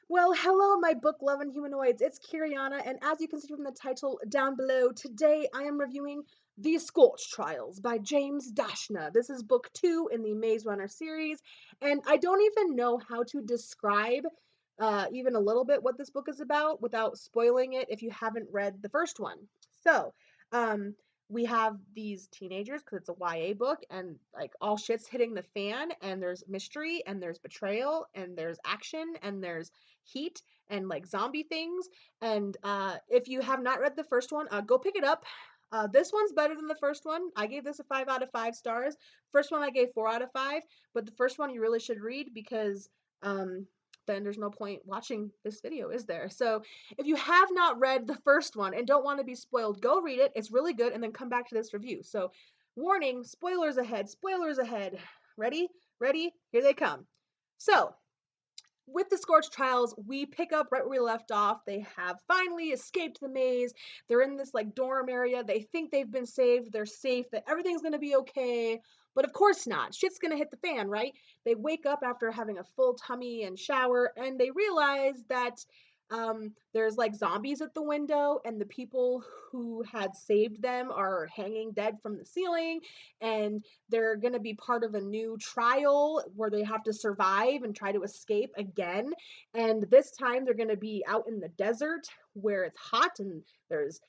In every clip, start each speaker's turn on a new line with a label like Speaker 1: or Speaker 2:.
Speaker 1: Well, hello, my book-loving humanoids. It's Kiriana, and as you can see from the title down below, today I am reviewing The Scorch Trials by James Dashner. This is book 2 in the Maze Runner series, and I don't even know how to describe even a little bit what this book is about without spoiling it if you haven't read the first one. So, um, we have these teenagers because it's a YA book, and like all shit's hitting the fan, and there's mystery, and there's betrayal, and there's action, and there's heat and like zombie things. And if you have not read the first one, go pick it up. This one's better than the first one. I gave this a 5 out of 5 stars. First one I gave 4 out of 5, but the first one you really should read because then there's no point watching this video, is there? So if you have not read the first one and don't want to be spoiled, go read it. It's really good, and then come back to this review. So warning, spoilers ahead, spoilers ahead. Ready? Ready? Here they come. So with the Scorch trials, we pick up right where we left off. They have finally escaped the maze. They're in this like dorm area. They think they've been saved. They're safe, that everything's going to be okay. But of course not. Shit's going to hit the fan, right? They wake up after having a full tummy and shower, and they realize that there's like zombies at the window, and the people who had saved them are hanging dead from the ceiling, and they're going to be part of a new trial where they have to survive and try to escape again. And this time they're going to be out in the desert where it's hot and there's,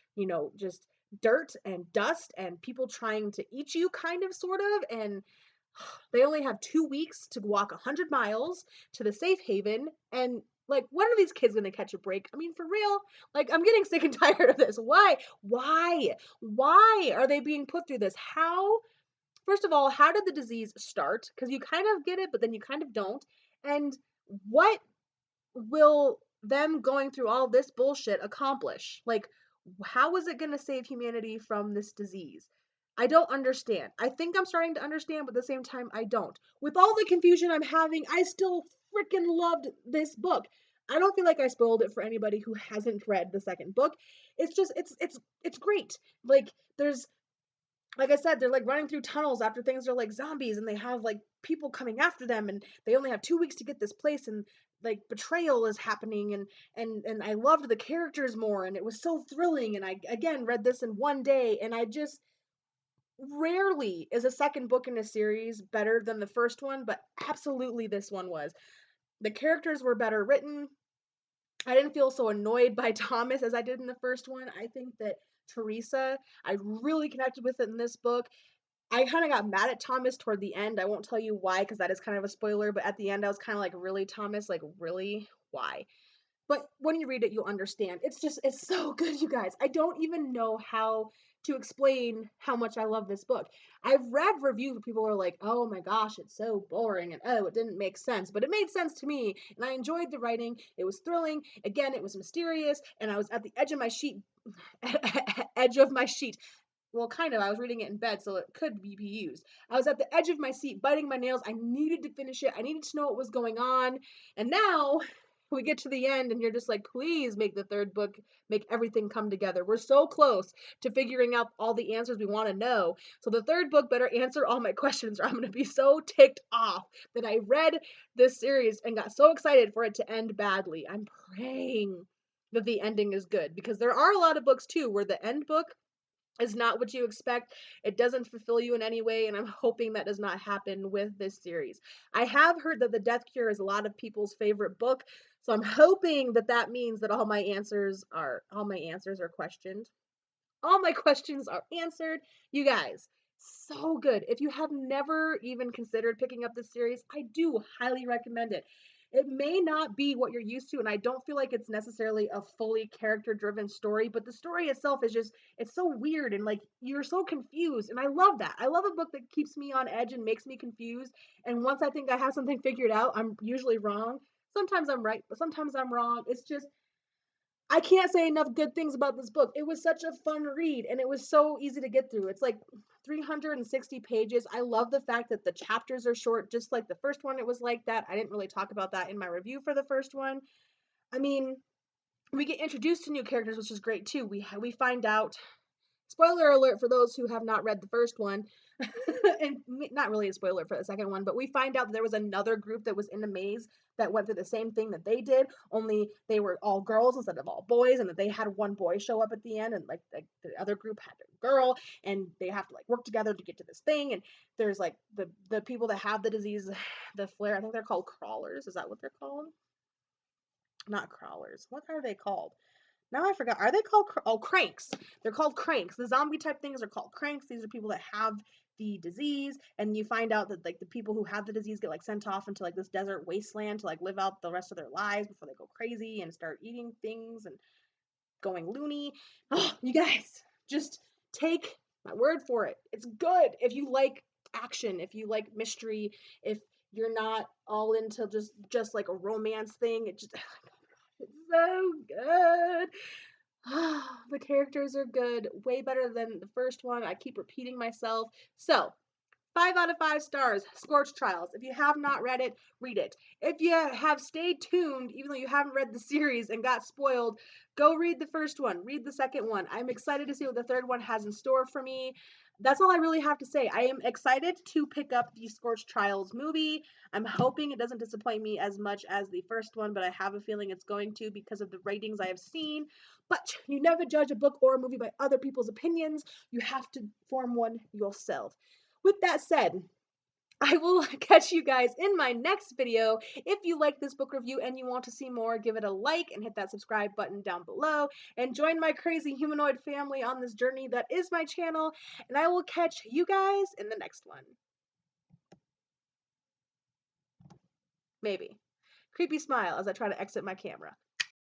Speaker 1: just dirt and dust and people trying to eat you, kind of, sort of. And they only have 2 weeks to walk 100 miles to the safe haven. And like, when are these kids going to catch a break? I mean, for real? Like, I'm getting sick and tired of this. Why? Why are they being put through this? How? First of all, how did the disease start? Because you kind of get it, but then you kind of don't. And what will them going through all this bullshit accomplish? Like, how is it going to save humanity from this disease? I don't understand. I think I'm starting to understand, but at the same time, I don't. With all the confusion I'm having, I still freaking loved this book. I don't feel like I spoiled it for anybody who hasn't read the second book. It's just it's great. There's like I said, they're like running through tunnels after things are like zombies, and they have like people coming after them, and they only have 2 weeks to get this place, and like betrayal is happening, and I loved the characters more, and it was so thrilling. And I again read this in one day, and I just rarely is a second book in a series better than the first one, but absolutely this one was. The characters were better written. I didn't feel so annoyed by Thomas as I did in the first one. I think that Teresa, I really connected with it in this book. I kind of got mad at Thomas toward the end. I won't tell you why because that is kind of a spoiler, but at the end I was kind of like, really, Thomas? Like, really? Why? But when you read it, you'll understand. It's so good, you guys. I don't even know how to explain how much I love this book. I've read reviews where people are like, oh my gosh, it's so boring, and oh, it didn't make sense. But it made sense to me, and I enjoyed the writing. It was thrilling. Again, it was mysterious, and I was at the edge of my sheet. Edge of my sheet. Well, kind of. I was reading it in bed, so it could be used. I was at the edge of my seat, biting my nails. I needed to finish it. I needed to know what was going on. And now we get to the end, and you're just like, please make the third book, make everything come together. We're so close to figuring out all the answers we want to know. So the third book better answer all my questions, or I'm going to be so ticked off that I read this series and got so excited for it to end badly. I'm praying that the ending is good, because there are a lot of books too where the end book is not what you expect. It doesn't fulfill you in any way, and I'm hoping that does not happen with this series. I have heard that The Death Cure is a lot of people's favorite book, so I'm hoping that that means that all my answers are questioned. All my questions are answered. You guys, so good. If you have never even considered picking up this series, I do highly recommend it. It may not be what you're used to, and I don't feel like it's necessarily a fully character driven story, but the story itself is just, it's so weird, and like you're so confused. And I love that. I love a book that keeps me on edge and makes me confused. And once I think I have something figured out, I'm usually wrong. Sometimes I'm right, but sometimes I'm wrong. It's just, I can't say enough good things about this book. It was such a fun read, and it was so easy to get through. It's like 360 pages. I love the fact that the chapters are short, just like the first one. It was like that. I didn't really talk about that in my review for the first one. I mean, we get introduced to new characters, which is great too. We find out Spoiler alert for those who have not read the first one. And not really a spoiler for the second one, but we find out that there was another group that was in the maze that went through the same thing that they did, only they were all girls instead of all boys, and that they had one boy show up at the end, and like the other group had a girl, and they have to like work together to get to this thing. And there's like the people that have the disease, the flare, I think they're called crawlers. Is that what they're called? Not crawlers. What are they called? Now I forgot. Are they called cranks? They're called cranks. The zombie type things are called cranks. These are people that have the disease, and you find out that like the people who have the disease get like sent off into like this desert wasteland to like live out the rest of their lives before they go crazy and start eating things and going loony. Oh, you guys, just take my word for it. It's good. If you like action, if you like mystery, if you're not all into just like a romance thing, it just it's so good. The characters are good, way better than the first one. I keep repeating myself. So, 5 out of 5 stars, Scorch Trials. If you have not read it, read it. If you have stayed tuned, even though you haven't read the series and got spoiled, go read the first one, read the second one. I'm excited to see what the third one has in store for me. That's all I really have to say. I am excited to pick up the Scorch Trials movie. I'm hoping it doesn't disappoint me as much as the first one, but I have a feeling it's going to because of the ratings I have seen. But you never judge a book or a movie by other people's opinions. You have to form one yourself. With that said, I will catch you guys in my next video. If you like this book review and you want to see more, give it a like and hit that subscribe button down below. And join my crazy humanoid family on this journey that is my channel. And I will catch you guys in the next one. Maybe. Creepy smile as I try to exit my camera.